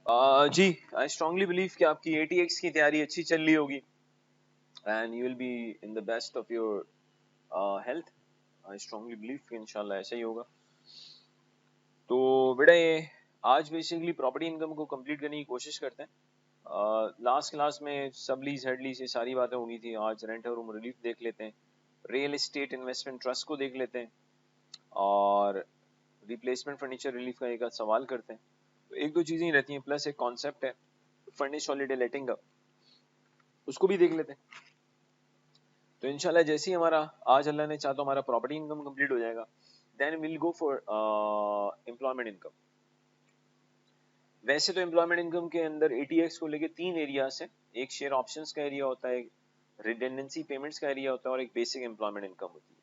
जी, आई strongly believe कि आपकी ATX की तैयारी अच्छी चल रही होगी and you will be in the best of your health. I strongly believe कि इंशाल्लाह ऐसा ही होगा। तो बेटा ये आज बेसिकली प्रॉपर्टी इनकम को कंप्लीट करने की कोशिश करते हैं। लास्ट क्लास में सब लीज हेड लीज ये सारी बातें होगी थी। आज रेंट और रूम रिलीफ देख लेते हैं, रियल एस्टेट इन्वेस्टमेंट ट्रस्ट को देख लेते हैं और रिप्लेसमेंट फर्नीचर रिलीफ का एक आध सवाल करते हैं। तो एक दो चीजें ही रहती हैं, प्लस एक कॉन्सेप्ट है फर्निश हॉलीडे लेटिंग का, उसको भी देख लेते हैं। तो इंशाल्लाह जैसे ही हमारा आज अल्लाह ने चाहा तो हमारा प्रॉपर्टी इनकम कंप्लीट हो जाएगा, then will go for employment income. वैसे तो एम्प्लॉयमेंट इनकम के अंदर ATX को लेके तीन एरियाज है, एक शेयर ऑप्शंस का एरिया होता है, एक रिडेंडेंसी पेमेंट्स का एरिया होता है और एक बेसिक एम्प्लॉयमेंट इनकम होती है।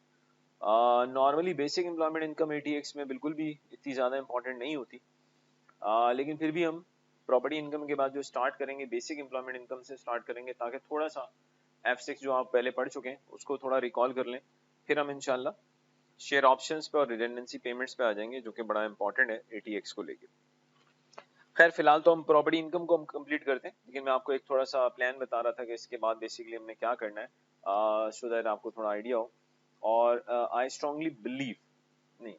Normally basic employment income ATX में बिल्कुल भी इतनी ज्यादा इंपॉर्टेंट नहीं होती, लेकिन फिर भी हम प्रॉपर्टी इनकम के बाद जो स्टार्ट करेंगे बेसिक एम्प्लॉयमेंट इनकम से स्टार्ट करेंगे, ताकि थोड़ा सा F6 जो आप पहले पढ़ चुके हैं उसको थोड़ा रिकॉल कर लें। फिर हम इंशाल्लाह शेयर ऑप्शंस पे और रिडेंडेंसी पेमेंट्स पे आ जाएंगे, जो कि बड़ा इंपॉर्टेंट है ATX को लेके। खैर फिलहाल तो हम प्रॉपर्टी इनकम को हम कंप्लीट करते हैं, लेकिन मैं आपको एक थोड़ा सा प्लान बता रहा था कि इसके बाद बेसिकली हमने क्या करना है, सो दैट आपको थोड़ा आइडिया हो। और आई स्ट्रांगली बिलीव नहीं,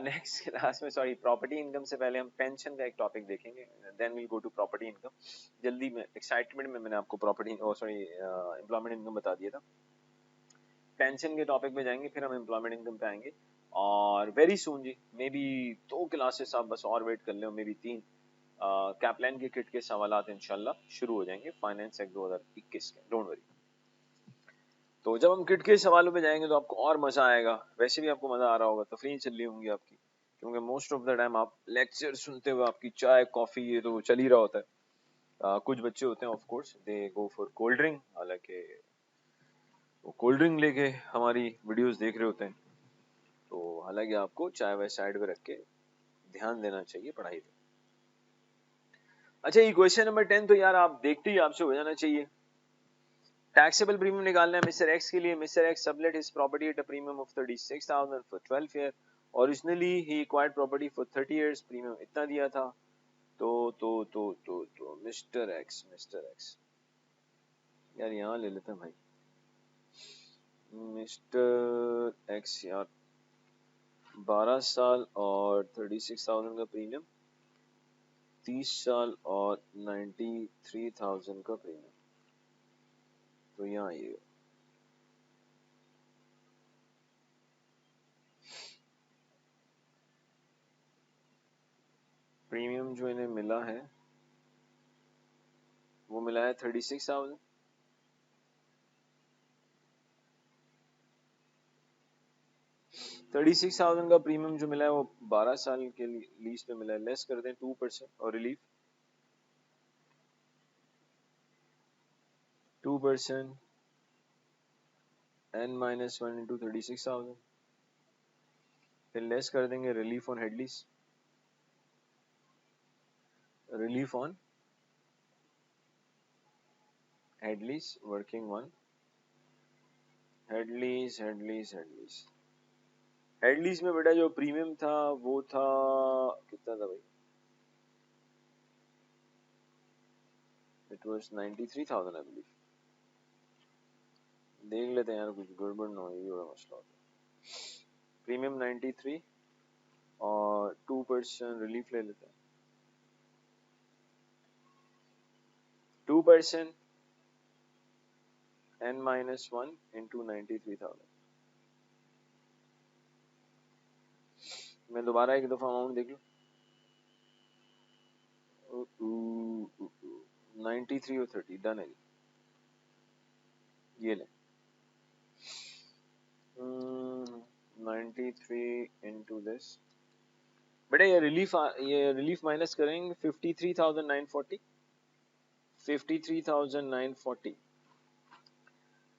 नेक्स्ट क्लास में सॉरी प्रॉपर्टी इनकम से पहले हम पेंशन का एक टॉपिक देखेंगे, then will go to property income. जल्दी में एक्साइटमेंट में मैंने आपको प्रॉपर्टी सॉरी एम्प्लॉयमेंट इनकम बता दिया था। पेंशन के टॉपिक पे जाएंगे, फिर हम एम्प्लॉयमेंट इनकम पे आएंगे और वेरी सून जी, मे बी 2 क्लासेस आप बस और वेट कर ले, मे बी 3 कैपलाइन के किट के सवालात इंशाल्लाह शुरू हो जाएंगे फाइनेंस एक्ट 2021 के, डोंट वरी। तो जब हम किट के सवालों पे जाएंगे तो आपको और मजा आएगा, वैसे भी आपको मजा आ रहा होगा, तफरीह चल रही होंगी आपकी, क्योंकि मोस्ट ऑफ द टाइम आप लेक्चर सुनते हुए आपकी चाय कॉफी ये तो चल ही रहा होता है। कुछ बच्चे होते हैं of course they go for cold drink, हालांकि वो कोल्ड ड्रिंक लेके हमारी वीडियोस देख रहे होते हैं, तो हालांकि आपको चाय वाय साइड पे रख के ध्यान देना चाहिए पढ़ाई पे। अच्छा, ये क्वेश्चन नंबर 10 तो यार आप देखते ही आपसे हो जाना चाहिए। टैक्सेबल प्रीमियम निकालना है मिस्टर एक्स के लिए। Mister x sublet his property at a premium of 36,000 for 12 year. Originally he acquired property for 30 years, premium इतना दिया था। तो मिस्टर एक्स यार यहाँ ले लेते हैं भाई, मिस्टर एक्स यार 12 साल और 36,000 का प्रीमियम, 30 साल और 93,000 का प्रीमियम। तो यहाँ ये प्रीमियम जो इन्हें मिला है वो मिला है 36,000। 36,000 का प्रीमियम जो मिला है वो 12 साल के लीज पे मिला है। लेस कर दें 2% और रिलीफ 2% n-1 इंटू 36,000, फिर लेस कर देंगे रिलीफ ऑन हेडलीज, रिलीफ ऑन हेडलीज वर्किंग वन, हेडलीज में बेटा जो प्रीमियम था वो था कितना था भाई, इट वाज 93,000 आई बिलीव। देख लेते हैं यार कुछ गड़बड़ ना हो, ये बड़ा मसला होता है। प्रीमियम 93 और 2% रिलीफ ले लेते हैं। 2% n-1 इंटू 93,000। मैं दोबारा एक दफा अमाउंट देख लूं, 93 और 30 डन है जी, ये ले 93 इंटू दिस। बेटा ये रिलीफ माइनस करेंगे 53,940, 53,940।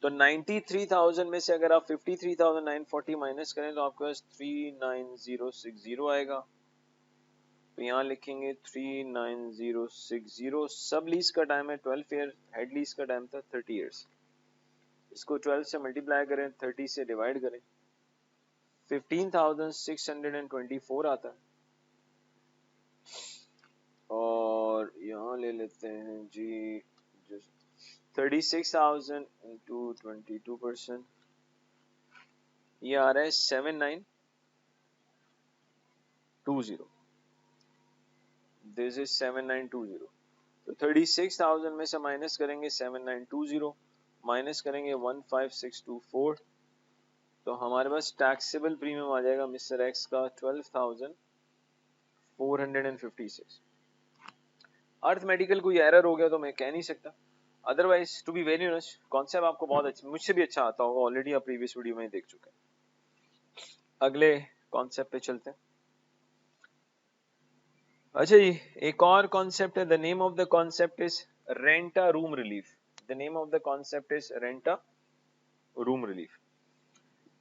तो 93,000 में से अगर आप 53,940 माइनस करें तो आपके पास 39060 आएगा। तो यहाँ लिखेंगे 39060। सब लीज का टाइम है 12 ईयर, हेड लीज का टाइम था 30 ईयर्स। इसको 12 से मल्टीप्लाई करें, 30 से डिवाइड करें, 15,624 आता है। लेते हैं जी 36,000 इंटू 22%, ये आ रहा है 7920। This is 7920। तो 36,000 में से माइनस करेंगे 7920, माइनस करेंगे 15624, तो हमारे पास टैक्सेबल प्रीमियम आ जाएगा मिस्टर एक्स का 12,456। अर्थमेटिकल कोई एरर हो गया तो मैं कह नहीं सकता, otherwise to be very honest concept आपको बहुत अच्छा, मुझसे भी अच्छा आता होगा, ऑलरेडी आप प्रीवियस वीडियो में देख चुके हैं। अगले कॉन्सेप्ट पे चलते हैं। अच्छा जी, एक और कॉन्सेप्ट है, the name of the concept is rent a room relief. The name of the concept is rent a room relief.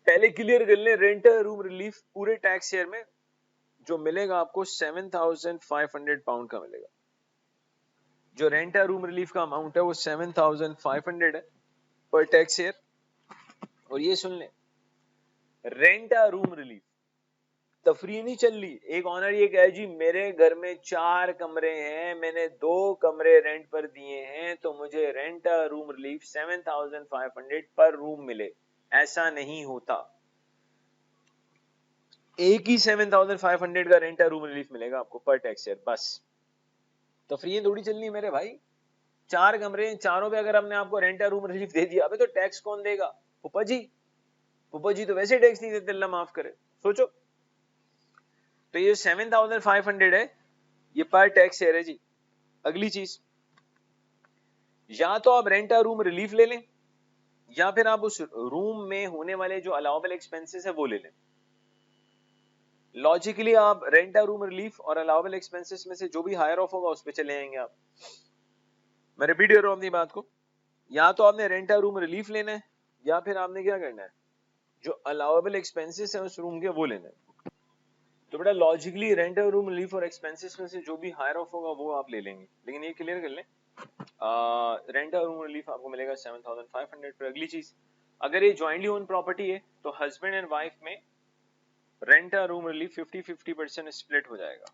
पहले क्लियर कर लें, रेंट अ रूम रिलीफ पूरे टैक्स ईयर में जो मिलेगा आपको 7,500 पाउंड का मिलेगा। जो रेंट अ रूम रिलीफ का अमाउंट है वो 7,500 है पर टैक्स ईयर। और ये सुन लें, रेंट अ रूम रिलीफ तफरी नहीं चल रही। एक ऑनर ये कहे जी मेरे घर में 4 कमरे हैं, मैंने 2 कमरे रेंट पर दिए हैं, तो मुझे रेंट अ रूम रिलीफ 7,500 पर रूम मिले। ऐसा नहीं होता, एक ही 7,500 का रेंट अ रूम रिलीफ मिलेगा आपको पर टैक्स ईयर, बस। तफरी थोड़ी चलनी है मेरे भाई। 4 कमरे हैं, चारों पे अगर हमने आपको रेंट अ रूम रिलीफ दे दिया, अबे तो टैक्स कौन देगा? फूफा जी। फूफा जी तो वैसे टैक्स नहीं देते, अल्लाह माफ करे। सोचो, तो ये 7,500 है, ये पर टैक्स ईयर है जी। अगली चीज, या तो आप रेंट अ रूम रिलीफ ले लें, या फिर आप उस रूम में होने वाले जो अलाउबल एक्सपेंसेस है वो ले लें। लॉजिकली आप रेंट अ रूम रिलीफ और अलाउबल एक्सपेंसेस में से जो भी हायर ऑफ होगा उस पर चले जाएंगे आप। मैं रिपीट कर रहा हूं अपनी बात को, या तो आपने रेंट अ रूम रिलीफ लेना है, या फिर आपने क्या करना है, जो अलाउबल एक्सपेंसेस है उस रूम के वो लेना है। तो बेटा logically rent a room relief और एक्सपेंसेस में से जो भी हायर ऑफ होगा वो आप ले लेंगे, लेकिन ये क्लियर कर लें, रेंट अ रूम रिलीफ आपको मिलेगा 7,500 पर। अगली चीज, अगर ये ज्वाइंटली ओन प्रॉपर्टी है तो हस्बैंड एंड वाइफ में rent a room relief 50-50% split हो जाएगा।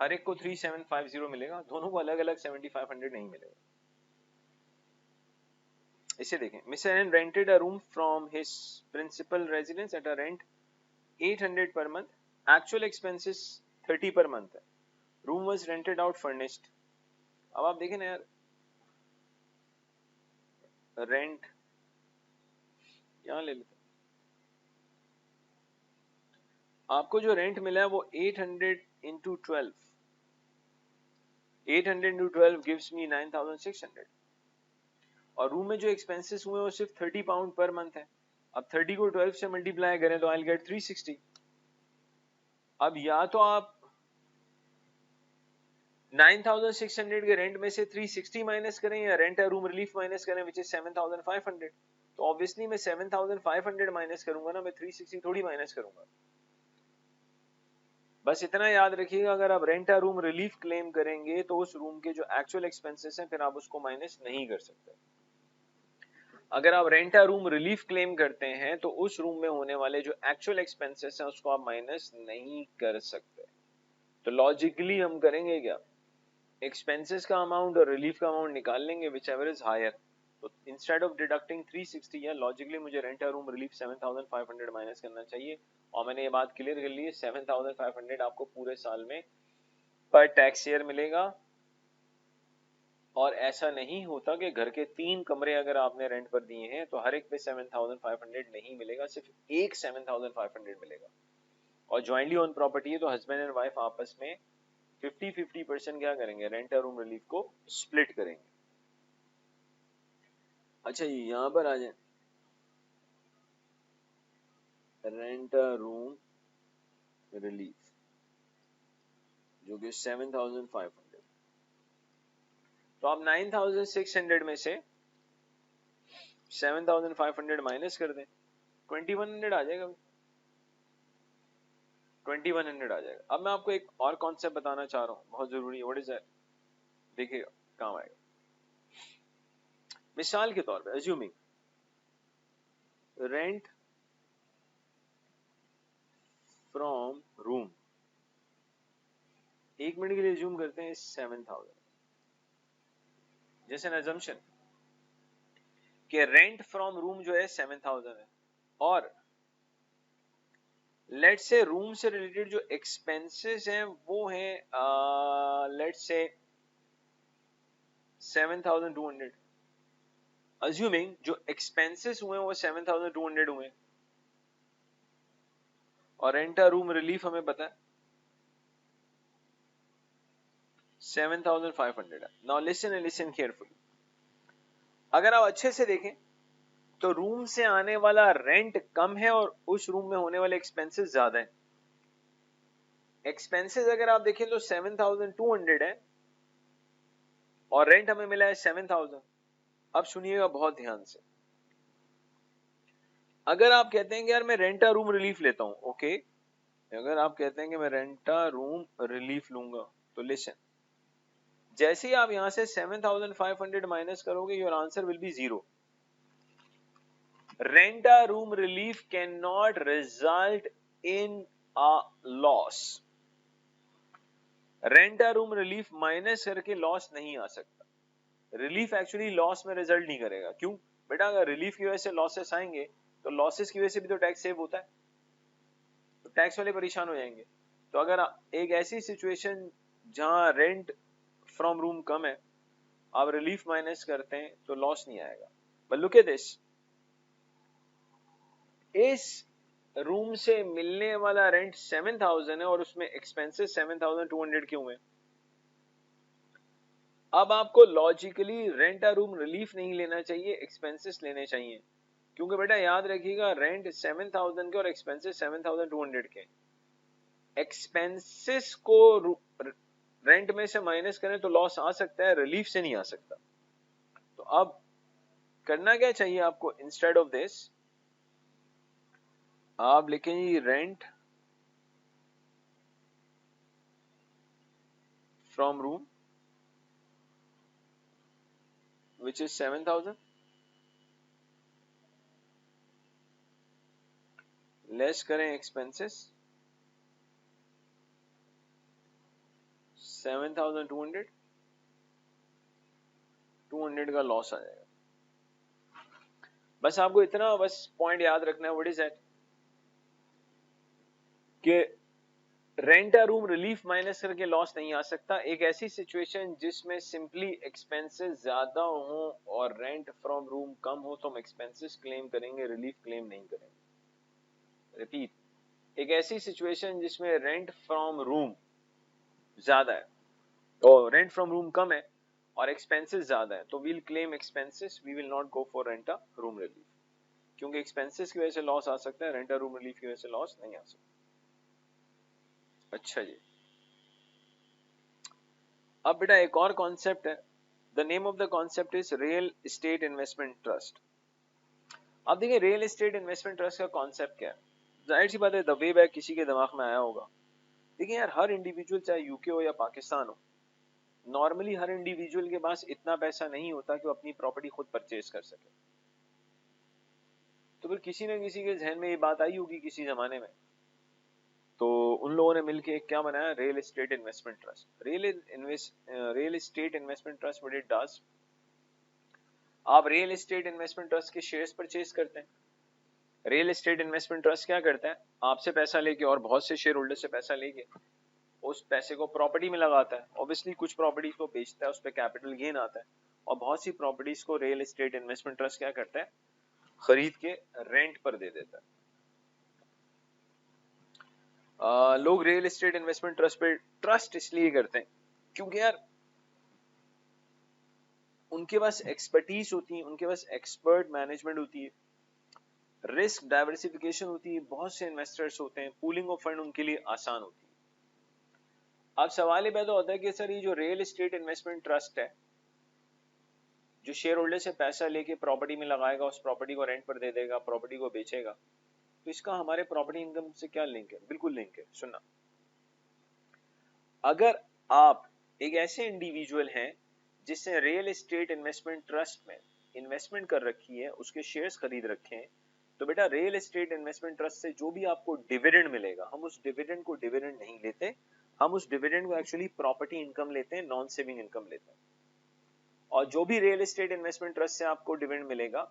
हर एक को 3,750 मिलेगा, दोनों को अलग अलग 7,500 नहीं मिलेगा। इसे देखें, Mister N rented a room from his principal residence at a rent 800 per month, actual expenses 30 per month है, room was rented out furnished. अब आप देखें ना यार, रेंट यहां ले लेते, आपको जो रेंट मिला है वो 800 इंटू 12, 800 इंटू 12 गिव्स मी 9,600, और रूम में जो एक्सपेंसेस हुए वो सिर्फ 30 पाउंड पर मंथ है। अब 30 को 12 से मल्टीप्लाई करें तो आई गेट 360। अब या तो आप 9,600 के रेंट में से 360 माइनस करें, या रेंट या रूम रिलीफ माइनस करें विच इज 7,500। तो ऑब्वियसली मैं 7,500 माइनस करूंगा ना, मैं 360 थोड़ी माइनस करूंगा। बस इतना याद रखिएगा, अगर आप रेंट या रूम रिलीफ क्लेम करेंगे तो उस रूम के जो एक्चुअल एक्सपेंसेस हैं फिर आप उसको माइनस नहीं कर सकते। अगर आप रेंट या रूम रिलीफ क्लेम करते हैं तो उस रूम में होने वाले जो एक्चुअल एक्सपेंसेस हैं उसको आप माइनस नहीं कर सकते। तो लॉजिकली हम करेंगे क्या, एक्सपेंसेस का अमाउंट और रिलीफ का अमाउंट निकाल लेंगे विच एवर इज हायर। तो इंस्टेड ऑफ डिडक्टिंग 360 या लॉजिकली मुझे रेंट या रूम रिलीफ 7,500 माइनस करना चाहिए। और मैंने ये बात क्लियर कर ली है, 7,500 आपको पूरे साल में पर टैक्स ईयर मिलेगा। और ऐसा नहीं होता कि घर के 3 कमरे अगर आपने रेंट पर दिए हैं तो हर एक पे 7,500 नहीं मिलेगा, सिर्फ एक 7,500 मिलेगा। और ज्वाइंटली ओन प्रॉपर्टी है तो हस्बैंड एंड वाइफ आपस में 50-50% क्या करेंगे, रेंट और रूम रिलीफ को स्प्लिट करेंगे। अच्छा ये यहां पर आ जाए, रेंट रूम रिलीफ जो कि 7,500, तो आप 9,600 में से 7,500 माइनस कर दें, 2,100 आ जाएगा। 2,100 आ जाएगा। अब मैं आपको एक और कॉन्सेप्ट बताना चाह रहा हूँ, बहुत जरूरी है। व्हाट इज दैट, देखिएगा काम आएगा। मिसाल के तौर पे assuming rent from room 1 minute के लिए जूम करते हैं 7000, जैसे न assumption कि रेंट फ्रॉम रूम जो है 7000 है, और लेट्स से रूम से रिलेटेड जो एक्सपेंसेस हैं वो हैं लेट्स से 7200, अज्यूमिंग जो एक्सपेंसेस हुए वो 7200 हुए, और रेंट अ रूम रिलीफ हमें पता है 7500 है। Now listen and listen carefully, अगर आप अच्छे से देखें तो रूम से आने वाला रेंट कम है और उस रूम में होने वाले एक्सपेंसेस ज्यादा हैं। एक्सपेंसेस अगर आप देखें तो 7200 है और रेंट हमें मिला है 7000। अब सुनिएगा बहुत ध्यान से, अगर आप कहते हैं कि यार मैं रेंट अ रूम रिलीफ लेता हूं, ओके, अगर आप कहते हैं कि मैं रेंट अ रूम रिलीफ लूंगा, तो लिसन, जैसे ही आप यहां से 7500 माइनस करोगे your answer will be 0। Rent a room relief can not result in a loss. Rent a room relief minus करके लॉस नहीं आ सकता। रिलीफ एक्चुअली लॉस में रिजल्ट नहीं करेगा। क्यों बेटा? अगर रिलीफ की वजह से लॉसेस आएंगे तो लॉसेस की वजह से भी तो टैक्स सेव होता है, तो टैक्स वाले परेशान हो जाएंगे। तो अगर एक ऐसी सिचुएशन जहां रेंट फ्रॉम रूम कम है, आप रिलीफ माइनस करते हैं तो लॉस नहीं आएगा। बट लुक एट दिस, इस रूम से मिलने वाला रेंट 7000 है और उसमें एक्सपेंसेस 7200 क्यों है? अब आपको logically rent a room relief नहीं लेना चाहिए, एक्सपेंसेस लेने चाहिए, क्योंकि बेटा याद रखिएगा रेंट 7000 के और एक्सपेंसेस 7200 के। एक्सपेंसेस को रेंट में से माइनस करें तो लॉस आ सकता है, रिलीफ से नहीं आ सकता। तो अब करना क्या चाहिए आपको? इंस्टेड ऑफ दिस आप लिखेंगे rent from room which is 7000 less करें एक्सपेंसेस 7200, 200 का लॉस आ जाएगा। बस आपको इतना बस पॉइंट याद रखना है, व्हाट इज दैट, कि rent a room relief minus करके लॉस नहीं आ सकता। एक ऐसी सिचुएशन जिसमें सिंपली एक्सपेंसेस ज्यादा हो और रेंट फ्रॉम रूम कम हो तो हम एक्सपेंसेस क्लेम करेंगे, रिलीफ क्लेम नहीं करेंगे। रिपीट, एक ऐसी सिचुएशन जिसमें रेंट फ्रॉम रूम ज्यादा है और रेंट फ्रॉम रूम कम है और एक्सपेंसेस ज्यादा है, तो we'll claim expenses, we will not go for rent a room relief, क्योंकि एक्सपेंसेस की वजह से लॉस आ सकता है, रेंट अ रूम रिलीफ की वजह से लॉस नहीं आ सकता। अच्छा जी, अब बेटा एक और कॉन्सेप्ट है, the name of the concept is real estate investment trust. अब देखिए रियल एस्टेट इन्वेस्टमेंट ट्रस्ट का कॉन्सेप्ट क्या है? जाहिर सी बात है द वे बैक किसी के दिमाग में आया होगा। देखिए यार, हर इंडिविजुअल चाहे यूके हो या पाकिस्तान हो, नॉर्मली हर इंडिविजुअल के पास इतना पैसा नहीं होता कि वो अपनी प्रॉपर्टी खुद परचेज कर सके। तो फिर किसी न किसी के जहन में ये बात आई होगी किसी जमाने में, तो उन लोगों ने मिलके क्या बनाया? Real estate investment trust. Real estate investment trust what it does, आप रियल एस्टेट इन्वेस्टमेंट ट्रस्ट के शेयर्स परचेज करते हैं। रियल एस्टेट इन्वेस्टमेंट ट्रस्ट क्या करता है? आपसे पैसा लेके और बहुत से शेयर होल्डर से पैसा लेके उस पैसे को प्रॉपर्टी में लगाता है। ऑब्वियसली कुछ प्रॉपर्टीज को बेचता है, उस पर कैपिटल गेन आता है, और बहुत सी प्रॉपर्टीज को रियल एस्टेट इन्वेस्टमेंट ट्रस्ट क्या करता है? खरीद के रेंट पर दे देता है। लोग रियल एस्टेट इन्वेस्टमेंट ट्रस्ट पे ट्रस्ट इसलिए करते हैं क्योंकि यार उनके पास एक्सपर्टीज होती है, उनके पास एक्सपर्ट मैनेजमेंट होती है, रिस्क डाइवर्सिफिकेशन होती है, बहुत से इन्वेस्टर्स होते हैं, पूलिंग ऑफ फंड उनके लिए आसान होती है। अब सवाल ये पैदा होता है कि सर ये जो रियल एस्टेट इन्वेस्टमेंट ट्रस्ट है, जो शेयर होल्डर से पैसा लेके प्रॉपर्टी में लगाएगा, उस प्रॉपर्टी को रेंट पर दे देगा, प्रॉपर्टी को बेचेगा, तो इसका हमारे प्रॉपर्टी इनकम से क्या लिंक है? बिल्कुल लिंक है। सुनना, अगर आप एक ऐसे इंडिविजुअल हैं जिसने रियल एस्टेट इन्वेस्टमेंट ट्रस्ट में इन्वेस्टमेंट कर रखी है, उसके शेयर्स खरीद रखे हैं, तो बेटा रियल एस्टेट इन्वेस्टमेंट ट्रस्ट से जो भी आपको डिविडेंड मिलेगा, हम उस डिविडेंड को डिविडेंड नहीं लेते, हम उस डिविडेंड को एक्चुअली प्रॉपर्टी इनकम लेते हैं, नॉन सेविंग इनकम लेते हैं। और जो भी रियल एस्टेट इन्वेस्टमेंट ट्रस्ट से आपको डिविडेंड मिलेगा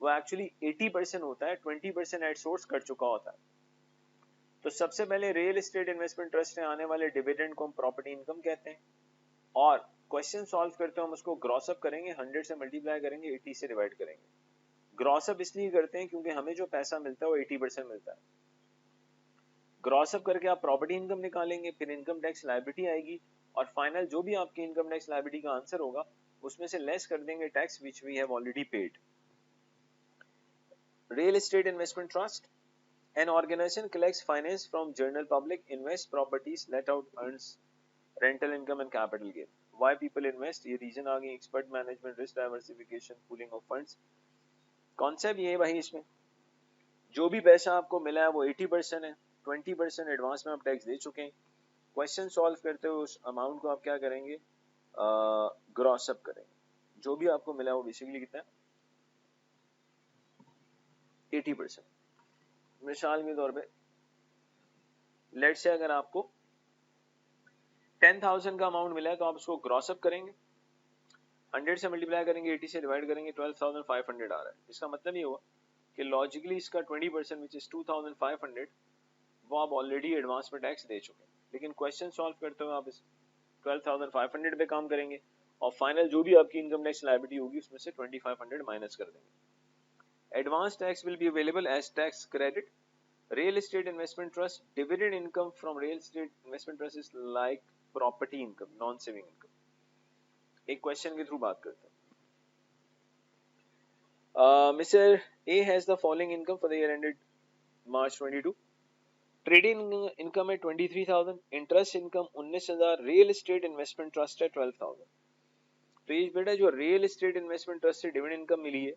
वो एक्चुअली 80% होता है, 20% एट सोर्स कर चुका होता है। तो सबसे पहले रियल एस्टेट इन्वेस्टमेंट ट्रस्ट से आने वाले डिविडेंड को हम प्रॉपर्टी इनकम कहते हैं, और क्वेश्चन सॉल्व करते हैं हम उसको ग्रॉस अप करेंगे, 100 से मल्टीप्लाई करेंगे, 80 से डिवाइड करेंगे। ग्रॉस अप इसलिए करते हैं क्योंकि हमें जो पैसा मिलता है वो 80% मिलता है। ग्रॉस अप करके आप प्रॉपर्टी इनकम निकालेंगे, फिर इनकम टैक्स लायबिलिटी आएगी, और फाइनल जो भी आपकी इनकम टैक्स लायबिलिटी का आंसर होगा उसमें से लेस कर देंगे tax which we have already paid. Real estate investment trust, an organization collects finance from general public, invests properties, let out, earns rental income and capital gain. Why people invest, ये reason आ गई, expert management, risk diversification, pooling of funds. Concept ये है भाई, इसमें जो भी पैसा आपको मिला है वो 80% है, 20% एडवांस में आप टैक्स दे चुके हैं। क्वेश्चन सॉल्व करते हुए उस अमाउंट को आप क्या करेंगे, ग्रॉस अप करेंगे। जो भी आपको मिला है वो बेसिकली कितना है, 80%। मिसाल के तौर पे लेट्स से अगर आपको 10,000 का अमाउंट मिला है तो आप उसको ग्रॉस अप करेंगे, 100 से मल्टीप्लाई करेंगे, 80 से डिवाइड करेंगे, 12,500 आ रहा है। इसका मतलब ये हुआ कि लॉजिकली इसका 20% विच इज 2,500 वो आप ऑलरेडी एडवांस में टैक्स दे चुके हैं। लेकिन क्वेश्चन सॉल्व करते हुए आप इस 12,500 पे काम करेंगे और फाइनल जो भी आपकी इनकम टैक्स लायबिलिटी होगी उसमें से 2,500 माइनस कर देंगे। Advance tax will be available as tax credit. Real estate investment trust, dividend income from real estate investment trust is like property income, non saving income. एक question के through बात करते हैं। Mr. A has the following income for the year ended March 22. Trading income है 23,000, interest income 19,000, real estate investment trust है 12,000। तो ये बेटा जो रियल एस्टेट इन्वेस्टमेंट ट्रस्ट से डिविडेंड इनकम मिली है,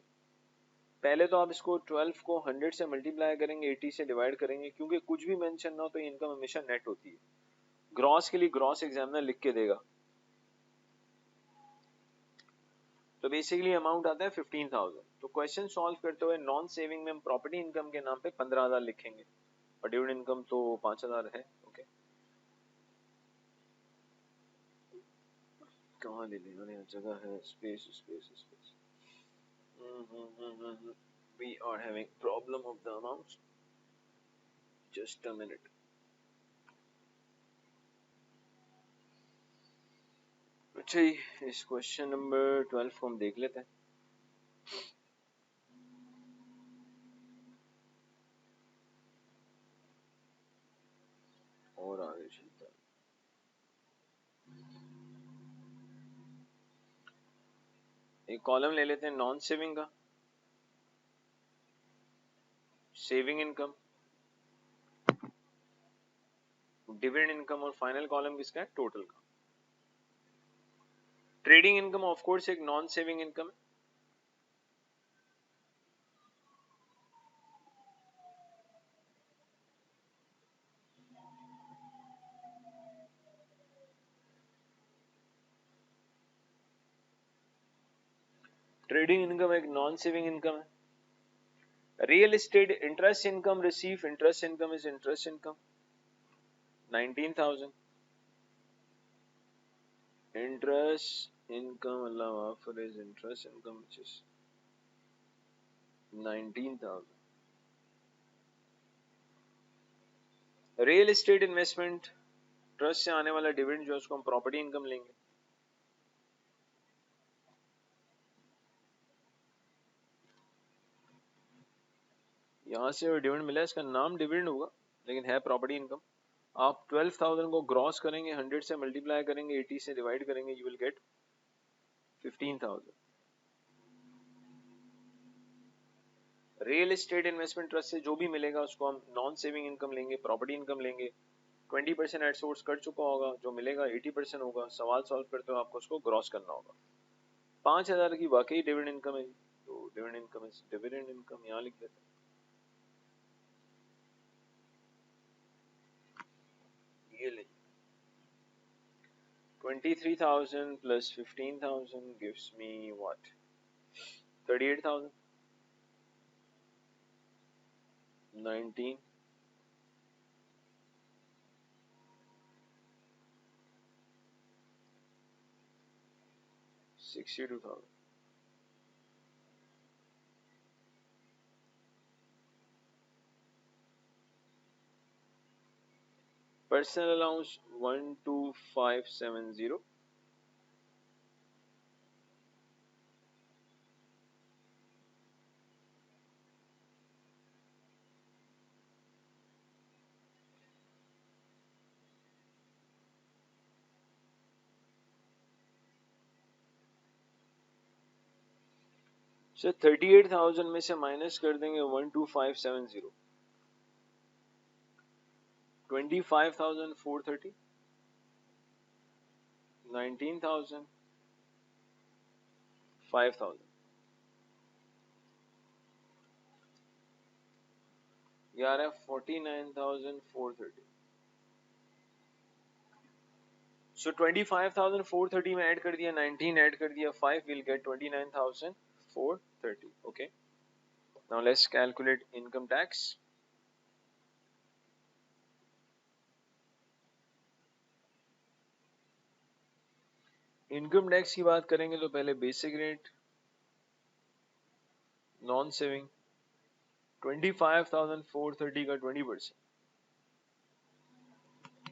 पहले तो आप इसको 12 को 100 से मल्टीप्लाई करेंगे, 80 से डिवाइड करेंगे, क्योंकि कुछ भी मेंशन ना हो तो ये इनकम हमेशा नेट होती है। ग्रॉस के लिए ग्रॉस एग्जामिनर लिख के देगा, तो बेसिकली अमाउंट आता है 15,000। तो क्वेश्चन सॉल्व करते हुए नॉन सेविंग में हम प्रॉपर्टी इनकम के नाम पे 15,000 लिखेंगे और डिविडेंड इनकम तो 5,000 है। ओके, कहाँ ले लेना, यहाँ जगह है, space space space. We are having problem of the amounts. Just a minute. अच्छा, इस क्वेश्चन नंबर 12 को हम देख लेते हैं। और आगे चलता है। एक कॉलम ले लेते हैं नॉन सेविंग का, सेविंग इनकम, डिविडेंड इनकम, और फाइनल कॉलम किसका है, टोटल का। ट्रेडिंग इनकम ऑफ कोर्स एक नॉन सेविंग इनकम है। ट्रेडिंग इनकम एक नॉन सेविंग इनकम है। Real estate interest income receive, interest income is interest income 19,000। Interest income Allah for is interest income which is 19,000। Real estate investment trust से आने वाला dividend जो उसको हम property income लेंगे। यहाँ से डिविडेंड मिला है, इसका नाम डिविडेंड होगा लेकिन है प्रॉपर्टी इनकम। आप 12,000 को ग्रॉस करेंगे, 100 से मल्टीप्लाई करेंगे, 80 से डिवाइड करेंगे, you will get 15,000। Real estate investment trust से जो भी मिलेगा उसको हम नॉन सेविंग इनकम लेंगे, प्रॉपर्टी इनकम लेंगे। 20% एट सोर्स कट चुका होगा, जो मिलेगा 80% होगा। सवाल सॉल्व करते हो आपको उसको ग्रॉस करना होगा। 5,000 की वाकई डिविडेंड इनकम है, तो dividend income is dividend income, यहाँ लिख देते हैं। ये ले 23,000 plus 15,000 gives me what, 38,000, 19, 62,000. Personal allowance 12570. So 38,000 में से माइनस कर देंगे 12570. 25,430. 19,000. 5,000. ये आ रहा है 49,430. So 25,430 में ऐड कर दिया 19 ऐड कर दिया 5 we'll get 29,430. Okay. Now let's calculate income tax. Income tax की बात करेंगे तो पहले बेसिक रेट, नॉन सेविंग 25,430 का 20%.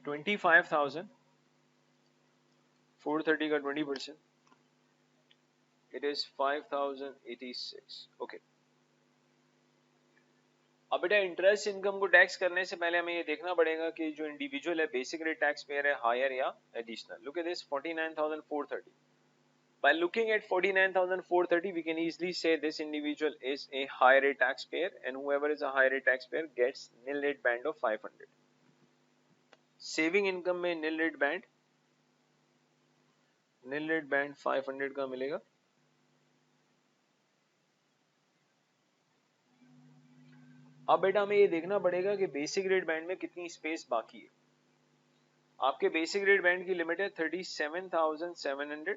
25,430 का 20%. It is 5,086. Okay. अब बेटा इंटरेस्ट इनकम को टैक्स करने से पहले हमें ये देखना पड़ेगा कि जो इंडिविजुअल है बेसिक रेट टैक्स पेयर है हायर या additional. Look at this 49,430. By looking at 49,430, we can easily say this individual is a higher rate taxpayer, and whoever is a higher rate taxpayer gets nil rate band of 500. Saving income में nil rate band 500 का मिलेगा. अब बेटा हमें ये देखना पड़ेगा कि बेसिक रेट बैंड में कितनी स्पेस बाकी है. आपके बेसिक रेट बैंड की लिमिट है 37,700,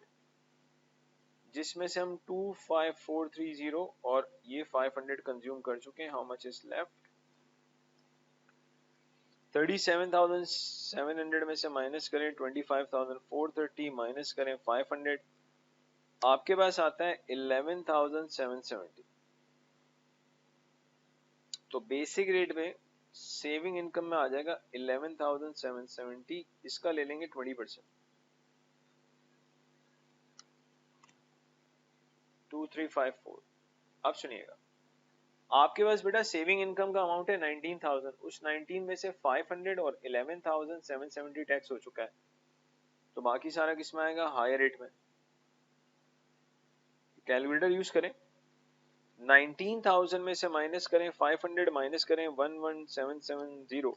जिसमें से हम 25,430 और ये 500 कंज्यूम कर चुके हैं. How much is left? 37,700 में से माइनस करें 25,430 माइनस करें 500, आपके पास आता है 11,770. तो बेसिक रेट में सेविंग इनकम में आ जाएगा 11,770. इसका ले लेंगे 20%. 2354. अब सुनिएगा, आपके पास बेटा सेविंग इनकम का अमाउंट है 19,000. उस 19 में से 500 और 11,770 टैक्स हो चुका है, तो बाकी सारा किस में आएगा? हायर रेट में. कैलकुलेटर यूज करें. 19,000 में से माइनस करें 500 माइनस करें 11,770,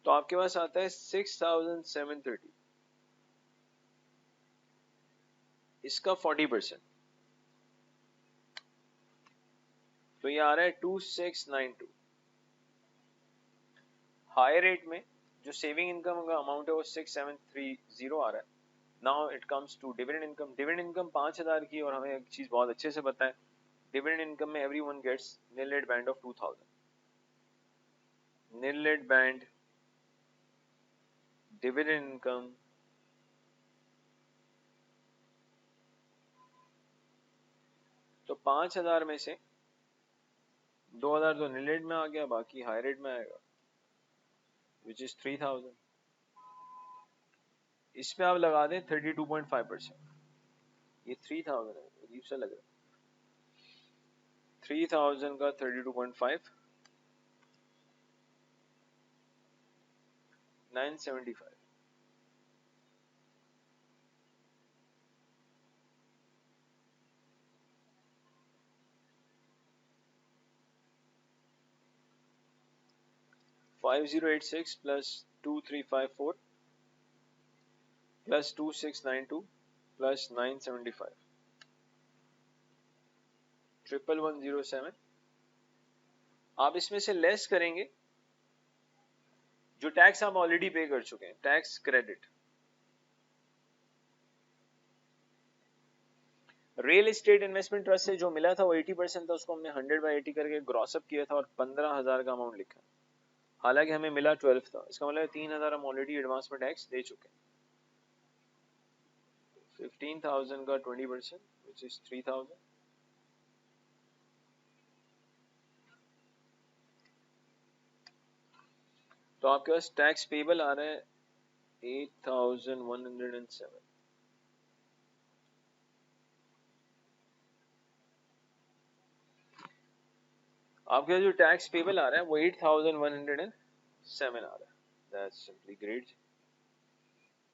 तो आपके पास आता है 6,730. इसका 40%, तो ये आ रहा है 2692. हायर रेट में जो सेविंग इनकम का अमाउंट है वो 6730 आ रहा है. Now it comes to dividend income. Dividend income 5,000 की, और हमें एक चीज बहुत अच्छे से पता है, डिविडेंड इनकम में everyone gets nil rate band of 2,000. nil rate band dividend income तो 5,000 में से 2,000 तो nil rate में आ गया, बाकी हाई रेट में आएगा which is 3,000. इसमें आप लगा दें 32.5%. ये 3,000 है, अजीब सा लग रहा है. 3,000 का 32.5 975. $5086 plus 2354 plus 2692 plus 975 11107. आप इसमें से लेस करेंगे जो टैक्स आप ऑलरेडी पे कर चुके हैं, tax credit. Real estate investment trust से जो मिला था वो 80% था, उसको हमने 100/80 करके ग्रॉस अप किया था और 15,000 का अमाउंट लिखा. हालांकि हमें मिला 12 था. इसका मतलब 3,000 हम ऑलरेडी एडवांस में टैक्स दे चुके हैं. 15,000 का 20% which is 3,000. तो आपके पास टैक्स पेबल आ रहा है 8,107. आपका जो टैक्स पेबल आ रहा है वो 8,107 आ रहा है. That's simply great.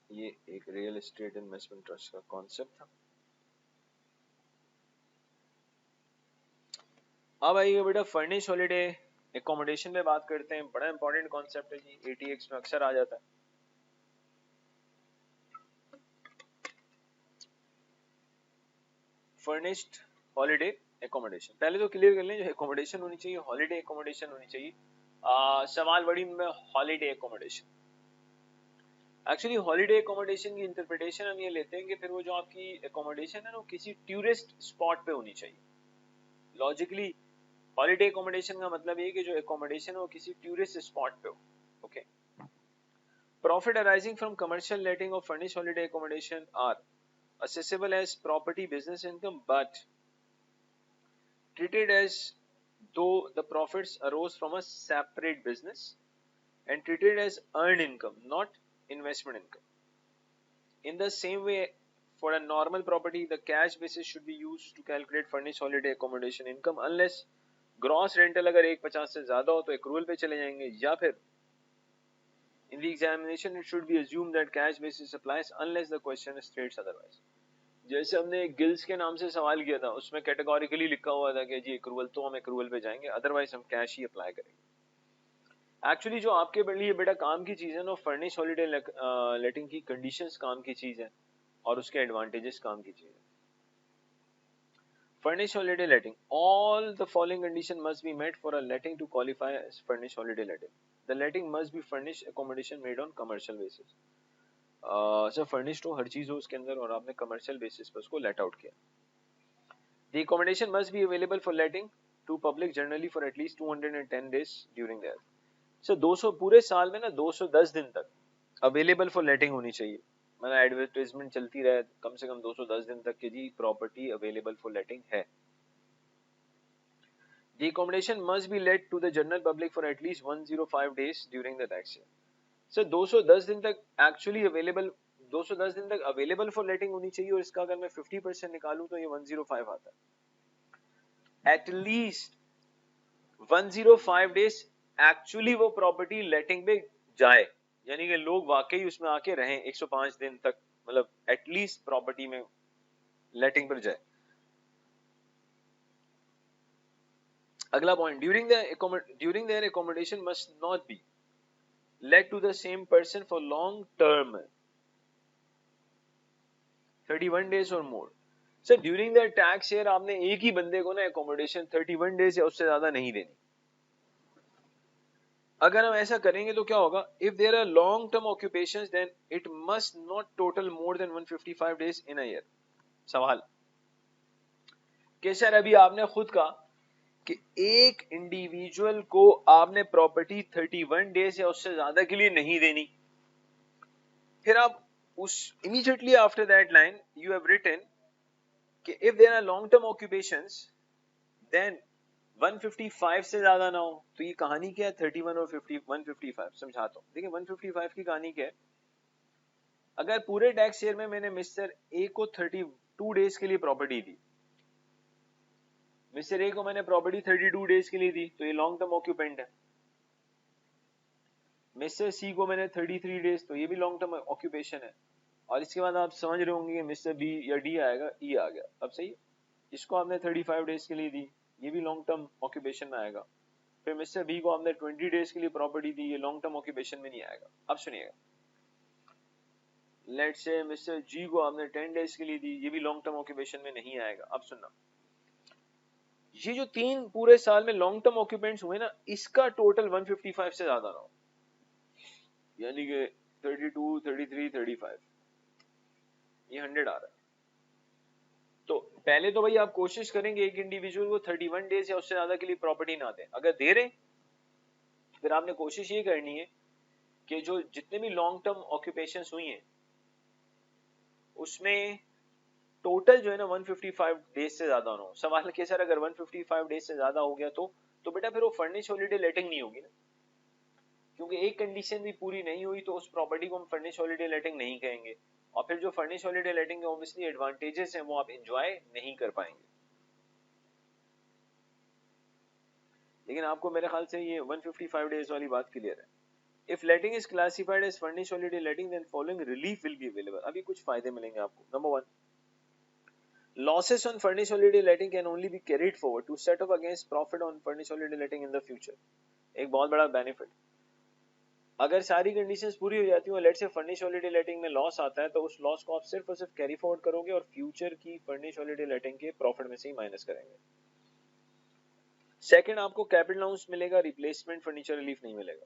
ये एक रियल एस्टेट इन्वेस्टमेंट ट्रस्ट का कॉन्सेप्ट था. अब आइए बेटा फर्निश हॉलिडे एकोमोडेशन पे बात करते हैं. बड़ा इंपॉर्टेंट कॉन्सेप्ट है जी, एटीएक्स में अक्सर आ जाता है. Furnished holiday accommodation. पहले तो क्लियर कर लें, जो एकोमोडेशन होनी चाहिए हॉलिडे एकोमोडेशन होनी चाहिए. सवाल बड़ी में holiday accommodation. Actually holiday accommodation की इंटरप्रिटेशन हम ये लेते हैं कि फिर वो जो आपकी एकोमोडेशन है ना वो किसी टूरिस्ट स्पॉट पे होनी चाहिए. लॉजिकली हॉलिडे एकोमोडेशन का मतलब ये कि जो एकोमोडेशन है वो किसी टूरिस्ट स्पॉट पे हो. Okay. Profit arising from commercial letting of furnished holiday accommodation are assessable as property business income but treated as though the profits arose from a separate business and treated as earned income, not investment income. In the same way, for a normal property, the cash basis should be used to calculate furnished holiday accommodation income unless gross rental अगर 150 से ज़्यादा हो तो accrual पे चले जाएंगे, या फिर in the examination it should be assumed that cash basis applies unless the question states otherwise. जैसे हमने गिल्स के नाम से सवाल किया था उसमें कैटेगोरिकली लिखा हुआ था कि जी एक्रूवल तो हम एक्रूवल पे जाएंगे, अदरवाइज हम कैश ही अप्लाई करेंगे. एक्चुअली जो आपके लिए बेटा काम की चीज है ना, फर्निश हॉलिडे लेटिंग की कंडीशंस काम की चीज है और उसके एडवांटेजेस काम की चीज है. Furnish holiday letting. All the following condition must be met for a letting to qualify as furnish holiday letting. The letting must be furnish accommodation made on commercial basis. Sir furnished हो, हर चीज हो उसके अंदर, और आपने commercial basis पर उसको लेट आउट किया. The accommodation must be available for letting to public generally for at least 210 days during the year. So 200 पूरे साल में ना 210 दिन तक available for letting होनी चाहिए. मतलब एडवर्टाइजमेंट चलती रहे कम से कम 210 दिन तक की जी प्रॉपर्टी available for letting है. The accommodation must be let to the general public for at least 105 days during the tax year. So 210 दिन तक actually available, 210 दिन तक available for letting होनी चाहिए, और इसका अगर मैं 50% निकालूं तो ये 105 आता है. At least 105 days एक्चुअली वो प्रॉपर्टी लेटिंग पे जाए, यानी कि लोग वाकई उसमें आके रहें 105 दिन तक, मतलब एटलीस्ट प्रॉपर्टी में लेटिंग पर जाए. अगला point, during their accommodation must not be let to the same person for long term 31 days और more. Sir during the tax year आपने एक ही बंदे को ना एकोमोडेशन 31 डेज या उससे ज्यादा नहीं देनी. अगर हम ऐसा करेंगे तो क्या होगा, if there are long term occupations then it must not total more than 155 days in a year. सवाल कि सर अभी आपने खुद कहा कि एक इंडिविजुअल को आपने प्रॉपर्टी 31 डेज या उससे ज्यादा के लिए नहीं देनी. फिर आप उस immediately after that line you have written कि if there are long term occupations then 155 से ज्यादा ना हो. तो ये कहानी क्या है, 31 और 155 समझाता हूं. देखिए 155 की कहानी क्या है. अगर पूरे टैक्स ईयर में मैंने मिस्टर ए को 32 डेज के लिए प्रॉपर्टी दी, मिस्टर ए को मैंने प्रॉपर्टी 32 डेज के लिए दी, तो ये लॉन्ग टर्म ऑक्यूपेंट है. मिस्टर सी को मैंने 33 डेज, तो ये भी लॉन्ग टर्म ऑक्यूपेशन है. और इसके बाद आप समझ रहे होंगे कि मिस्टर बी या डी आएगा, ई आ गया. अब सही, इसको आपने 35 डेज के लिए दी, ये भी लॉन्ग टर्म ऑक्यूपेशन में आएगा. फिर मिस्टर बी को आपने 20 डेज के लिए प्रॉपर्टी दी, ये लॉन्ग टर्म ऑक्यूपेशन में नहीं आएगा. अब सुनिएगा, लेट्स से मिस्टर जी को आपने 10 डेज के लिए दी, ये भी लॉन्ग टर्म ऑक्यूपेशन में नहीं आएगा. अब सुनना, ये जो तीन पूरे साल में लॉन्ग टर्म ऑक्यूपेंट्स हुए ना, इसका टोटल 155 से ज्यादा ना हो, यानी कि 32, 33, 35, ये 100 आ रहा है. तो पहले तो भाई आप कोशिश करेंगे एक इंडिविजुअल को 31 डेज या उससे ज्यादा के लिए प्रॉपर्टी ना दें. अगर दे रहे फिर आपने कोशिश ये करनी है कि जो जितने भी लॉन्ग टर्म ऑक्यूपेशंस हुई हैं उसमें टोटल जो है ना 155 डेज से ज्यादा ना हो। सवाल के सर अगर 155 डेज से ज्यादा हो गया तो बेटा फिर वो फर्निश हॉलीडे लेटिंग नहीं होगी ना, क्योंकि एक कंडीशन भी पूरी नहीं हुई तो उस प्रॉपर्टी को हम फर्निश हॉलीडे लेटिंग नहीं कहेंगे, और फिर जो फर्निश हॉलीडे लेटिंग के ऑब्वियसली एडवांटेजेस हैं वो आप एंजॉय नहीं कर पाएंगे। लेकिन आपको मेरे ख्याल से ये 155 डेज वाली बात क्लियर है। If letting is classified as furnished holiday letting, then following relief will be available. अभी कुछ फायदे मिलेंगे आपको। Number 1, losses on furnished holiday letting can only be carried forward to set off against profit on furnished holiday letting in the future. एक बहुत बड़ा benefit, अगर सारी कंडीशंस पूरी हो जाती हैं और लेट्स से फर्निश हॉलीडे लेटिंग में लॉस आता है तो उस लॉस को आप सिर्फ और सिर्फ कैरी फॉरवर्ड करोगे और फ्यूचर की फर्निश हॉलीडे लेटिंग के प्रॉफिट में से ही माइनस करेंगे। सेकंड, आपको कैपिटल अलाउंस मिलेगा, रिप्लेसमेंट फर्नीचर रिलीफ नहीं मिलेगा।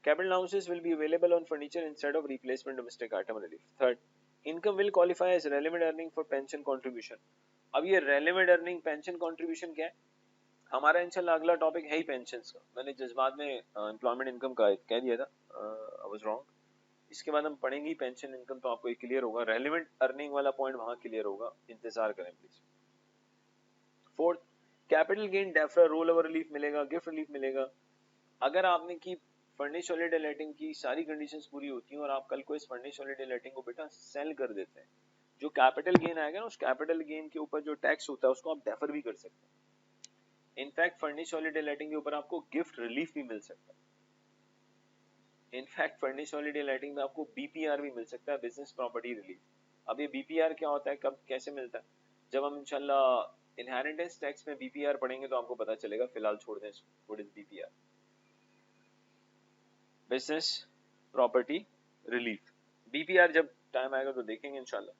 Capital allowances will be available on furniture instead of replacement domestic item relief. Third, income will qualify as relevant earning for pension contribution. अब ये relevant earning pension contribution क्या है? हमारा इंशाल्लाह अगला टॉपिक है ही पेंशन्स का। मैंने जज्बात में एम्प्लॉयमेंट इनकम का कह दिया था, आई वाज रॉन्ग। इसके बाद हम पढ़ेंगे पेंशन इनकम, तो आपको ये क्लियर होगा। रेलेवेंट अर्निंग वाला पॉइंट वहां क्लियर होगा, इंतजार करें please. Fourth, capital gain defer roll over relief मिलेगा, गिफ्ट रिलीफ मिलेगा। अगर आपने की फर्निश हॉलीडे लेटिंग की सारी कंडीशंस पूरी होती हैं और आप कल को इस फर्निश हॉलीडे लेटिंग को बेटा सेल कर देते हैं, जो कैपिटल गेन आएगा ना उस कैपिटल गेन के ऊपर जो टैक्स होता है उसको आप डेफर भी कर सकते हैं। इनफैक्ट फर्निश हॉलीडे लेटिंग के ऊपर आपको गिफ्ट रिलीफ भी मिल सकता है। इनफैक्ट फर्निश हॉलीडे लेटिंग में आपको बीपीआर भी मिल सकता है, बिजनेस प्रॉपर्टी रिलीफ। अब ये बीपीआर क्या होता है, कब कैसे मिलता है, जब हम इंशाल्लाह इनहेरिटेंस टैक्स में बीपीआर पढ़ेंगे तो आपको पता चलेगा, फिलहाल छोड़ दें इसको। What is BPR? Business property relief. BPR जब टाइम आएगा तो देखेंगे इंशाल्लाह।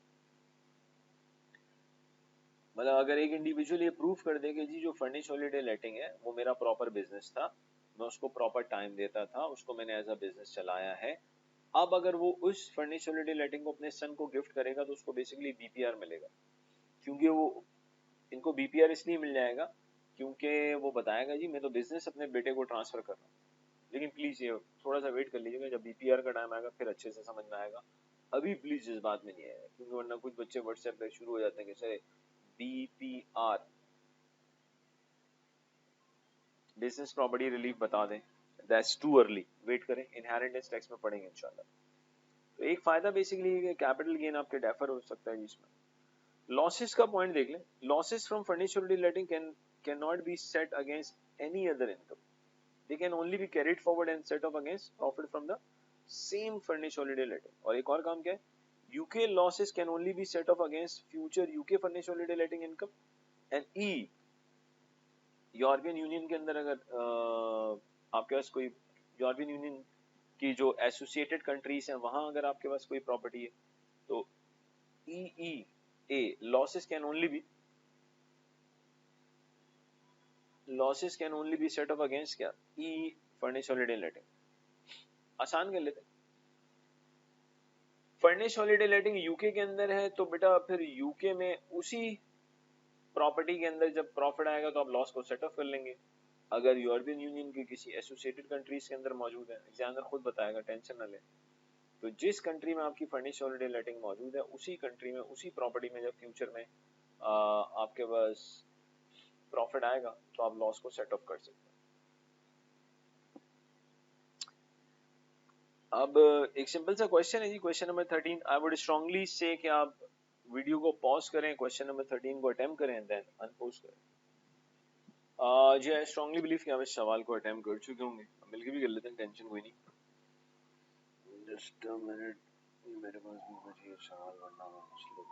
मतलब अगर एक इंडिविजुअल ये प्रूफ कर दे कि जी जो फर्निश हॉलीडे लेटिंग है वो मेरा प्रॉपर बिजनेस था, मैं उसको प्रॉपर टाइम देता था, उसको मैंने एज अ बिजनेस चलाया है, अब अगर वो उस फर्निश हॉलीडे लेटिंग को अपने सन को गिफ्ट करेगा तो उसको बेसिकली बीपीआर मिलेगा। क्योंकि वो इनको बीपीआर इसलिए मिल जाएगा क्योंकि वो बताएगा जी मैं तो बिजनेस अपने बेटे को ट्रांसफर कर रहा हूँ। लेकिन प्लीज ये थोड़ा सा वेट कर लीजिएगा, जब बीपीआर का टाइम आएगा फिर अच्छे से समझ में आएगा। अभी प्लीज इस बात में नहीं आएगा, क्योंकि वरना कुछ बच्चे व्हाट्सएप पे शुरू हो जाते हैं कि sir BPR business property relief बता दें, दैट्स टू अर्ली, वेट करें, इनहेरिटेंस टैक्स में पढ़ेंगे इंशाल्लाह। तो एक फायदा बेसिकली कैपिटल गेन आपके डेफर हो सकता है जिसमें। लॉसेस का पॉइंट देख लें, losses from furnish holiday letting can not be set against any other income, they can only be carried forward and set off against profit from the same furnished holiday letting. और एक और काम क्या है, UK losses can only be set off against future UK furnished holiday letting income and E European union के अंदर अगर आपके पास कोई यूरोपियन यूनियन की जो एसोसिएटेड कंट्रीज हैं वहां अगर आपके पास कोई प्रॉपर्टी है तो EEA losses can only be set off against क्या E furnished holiday letting। आसान कर लेते हैं, फर्निश हॉलीडे लेटिंग यूके के अंदर है तो बेटा फिर यूके में उसी प्रॉपर्टी के अंदर जब प्रॉफिट आएगा तो आप लॉस को सेट ऑफ कर लेंगे। अगर यूरोपियन यूनियन की किसी एसोसिएटेड कंट्रीज के अंदर मौजूद है, एग्जामिनर खुद बताएगा, टेंशन ना ले, तो जिस कंट्री में आपकी फर्निश हॉलीडे लेटिंग मौजूद है उसी कंट्री में उसी प्रॉपर्टी में जब फ्यूचर में आपके पास प्रॉफिट आएगा तो आप लॉस को सेट ऑफ कर सकते हैं। अब एक सिंपल सा क्वेश्चन है जी, question number 13। I would strongly say कि आप वीडियो को पॉज करें, क्वेश्चन नंबर 13 को अटेम्प्ट करें, देन अनपॉज करें। जी आई स्ट्रांगली बिलीव कि आप इस सवाल को अटेम्प्ट कर चुके होंगे, मिलके भी कर लेते हैं, टेंशन कोई नहीं। जस्ट अ मिनट, मेरे पास भी कुछ ये सवाल वरना मैं मुश्किल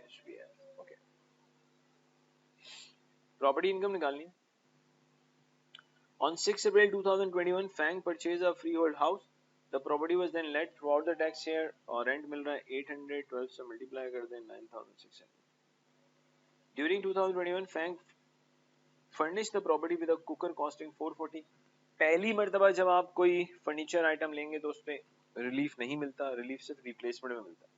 yes we have. Okay, property income निकालनी है। On 6 April 2021, Fang purchased a freehold house. The property was then let throughout the tax year और rent मिल रहा है 812 से multiply कर दें 9600। During 2021, Fang furnished the property with a cooker costing 440। पहली मर्तबा जब आप कोई फर्नीचर आइटम लेंगे तो उसपे रिलीफ नहीं मिलता, रिलीफ सिर्फ रिप्लेसमेंट में मिलता है।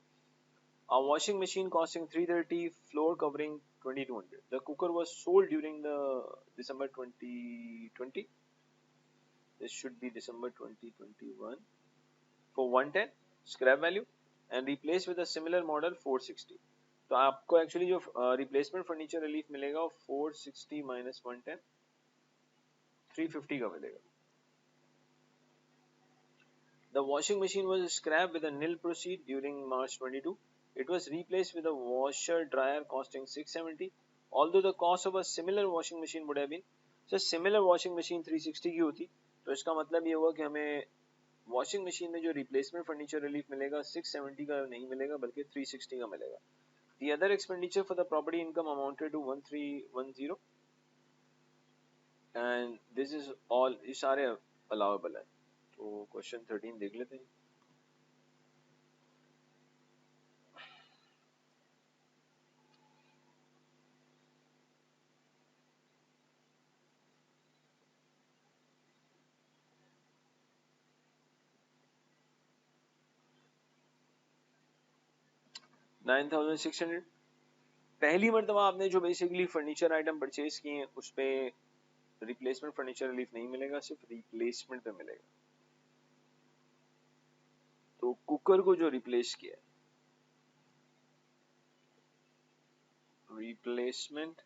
A washing machine costing 330, floor covering 2200। The cooker was sold during the December 2020. This should be December 2021 for 110 scrap value and replace with a similar model 460. तो आपको एक्चुअली जो रिप्लेसमेंट फर्नीचर रिलीफ मिलेगा वो 460 minus 110 350 का मिलेगा. The washing machine was scrapped with a nil proceed during March 22. It was replaced with a washer dryer costing 670. Although the cost of a similar washing machine would have been, so similar washing machine 360 की होती, तो इसका मतलब ये हुआ कि हमें washing machine में जो रिप्लेसमेंट फर्नीचर रिलीफ मिलेगा 670 का नहीं मिलेगा बल्कि 360 का मिलेगा. The other expenditure for the property income amounted to 1310 and this is all, ये सारे allowable है. तो क्वेश्चन 13 देख लेते हैं. 9600. पहली मर्तबा आपने जो बेसिकली फर्नीचर आइटम परचेज किए हैं उस पे रिप्लेसमेंट फर्नीचर रिलीफ नहीं मिलेगा, सिर्फ रिप्लेसमेंट पे मिलेगा. तो कुकर को जो रिप्लेस किया रिप्लेसमेंट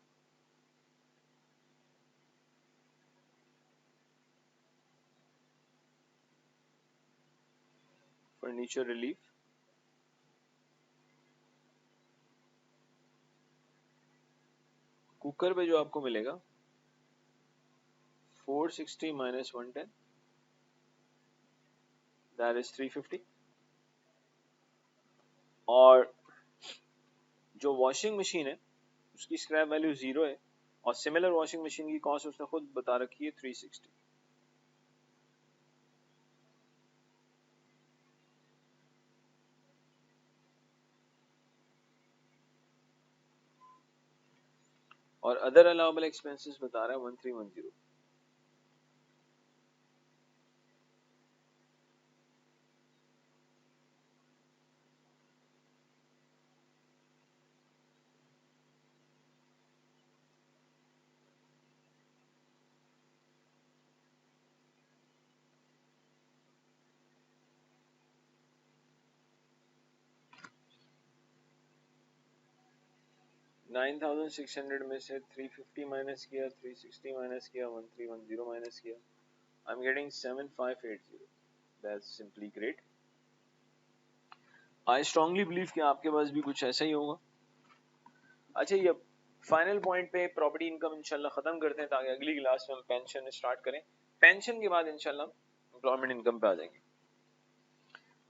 फर्नीचर रिलीफ कुकर पे जो आपको मिलेगा 460 माइनस 110 दैट इज 350. और जो वॉशिंग मशीन है उसकी स्क्रैप वैल्यू 0 है और सिमिलर वॉशिंग मशीन की कॉस्ट उसने खुद बता रखी है 360. और अदर अलाउबल एक्सपेंसेस बता रहा है 1310. $9,600 में से 350 माइनस किया, 360 माइनस किया, 1310 माइनस किया, I'm getting 7580. That's simply great. I strongly believe कि आपके पास भी कुछ ऐसा ही होगा. अच्छा, ये फाइनल पॉइंट पे प्रॉपर्टी इनकम इंशाल्लाह खत्म करते हैं ताकि अगली क्लास में हम पेंशन स्टार्ट करें. पेंशन के बाद इंशाल्लाह एम्प्लॉयमेंट इनकम पे आ जाएंगे.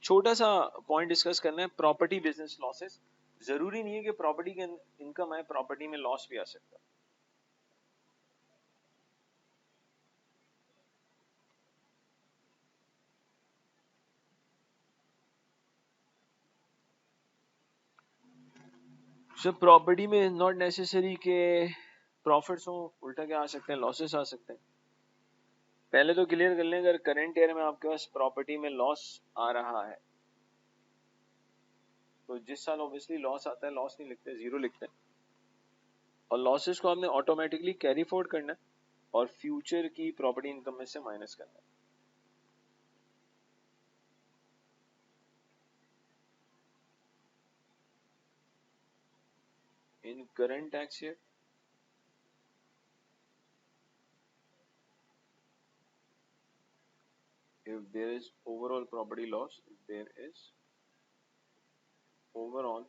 छोटा सा पॉइंट डिस्कस करना है, प्रॉपर्टी बिजनेस लॉसेस. जरूरी नहीं है कि प्रॉपर्टी के इनकम आए, प्रॉपर्टी में लॉस भी आ सकता है. सब प्रॉपर्टी में नॉट नेसेसरी के प्रॉफिट्स हो, उल्टा क्या आ सकते हैं, लॉसेस आ सकते हैं. पहले तो क्लियर कर लें, अगर करंट ईयर में आपके पास प्रॉपर्टी में लॉस आ रहा है तो जिस साल ऑब्वियसली लॉस आता है, लॉस नहीं लिखते, जीरो लिखते हैं. और लॉसेस को आपने ऑटोमेटिकली कैरी फॉरवर्ड करना है और फ्यूचर की प्रॉपर्टी इनकम में से माइनस करना है. In current tax year if there is overall property loss, if there is overall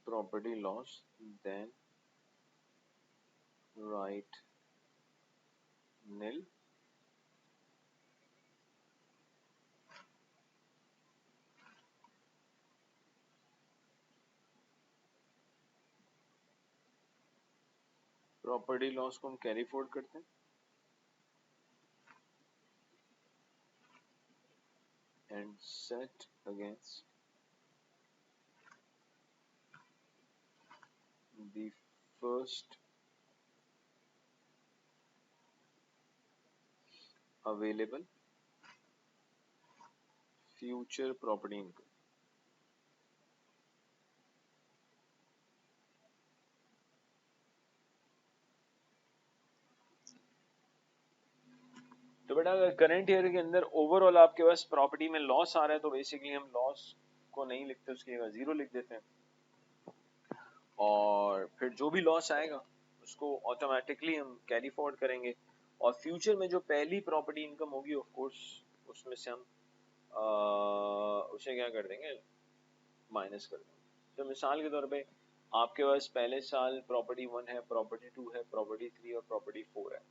property loss, then write nil. Property loss को हम कैरी फॉरवर्ड करते हैं and set against the first available future property income. तो तो बेटा अगर current year के अंदर ओवरऑल आपके पास प्रॉपर्टी में लॉस आ रहा है तो बेसिकली हम लॉस को नहीं लिखते, उसकी जगह जीरो लिख देते हैं, और फिर जो भी लॉस आएगा उसको ऑटोमेटिकली हम कैरी फॉरवर्ड करेंगे, और फ्यूचर में जो पहली प्रॉपर्टी इनकम होगी ऑफ कोर्स उसमें से हम उसे क्या कर देंगे, माइनस कर देंगे। तो मिसाल के तौर पे आपके पास पहले साल प्रॉपर्टी 1 है, प्रॉपर्टी 2 है, प्रॉपर्टी 3 और प्रॉपर्टी 4 है।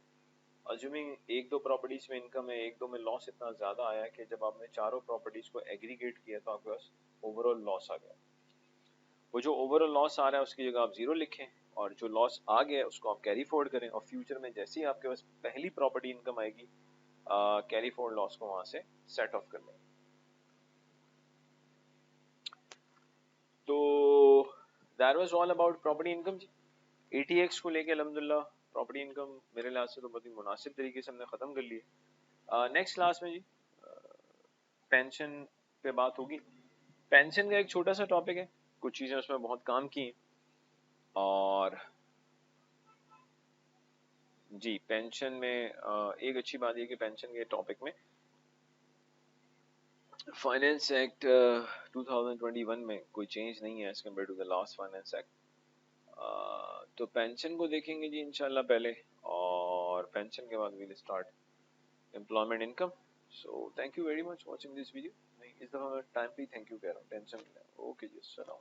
अज्यूमिंग एक दो प्रॉपर्टीज में इनकम है, एक दो में लॉस इतना ज्यादा आया कि जब आपने चारों प्रॉपर्टीज को एग्रीगेट किया तो आपके पास ओवरऑल लॉस आ गया। वो जो ओवरऑल लॉस आ रहा है उसकी जगह आप जीरो लिखें, और जो लॉस आ गया है उसको आप कैरी फॉरवर्ड करें, और फ्यूचर में जैसे ही आपके पास पहली प्रॉपर्टी इनकम आएगी कैरी फॉरवर्ड लॉस को वहां से सेट ऑफ कर लें। तो that was all about property income जी। ATX को लेके अल्हम्दुलिल्लाह प्रॉपर्टी इनकम मेरे लिहाज से तो बहुत ही मुनासिब तरीके से हमने खत्म कर लिया। नेक्स्ट क्लास में जी पेंशन पे बात होगी। पेंशन का एक छोटा सा टॉपिक है, कुछ चीजें उसमें बहुत काम की हैं, और जी पेंशन में एक अच्छी बात ये कि पेंशन के टॉपिक में फाइनेंस एक्ट 2021 में कोई चेंज नहीं है as compare to the last finance act. तो पेंशन को देखेंगे जी इंशाल्लाह पहले, और पेंशन के बाद will start employment income. So thank you very much watching this video. इस दफा मैं टाइम पे थैंक यू कह रहा हूँ, टेंशन। ओके जी, अस्सलाम।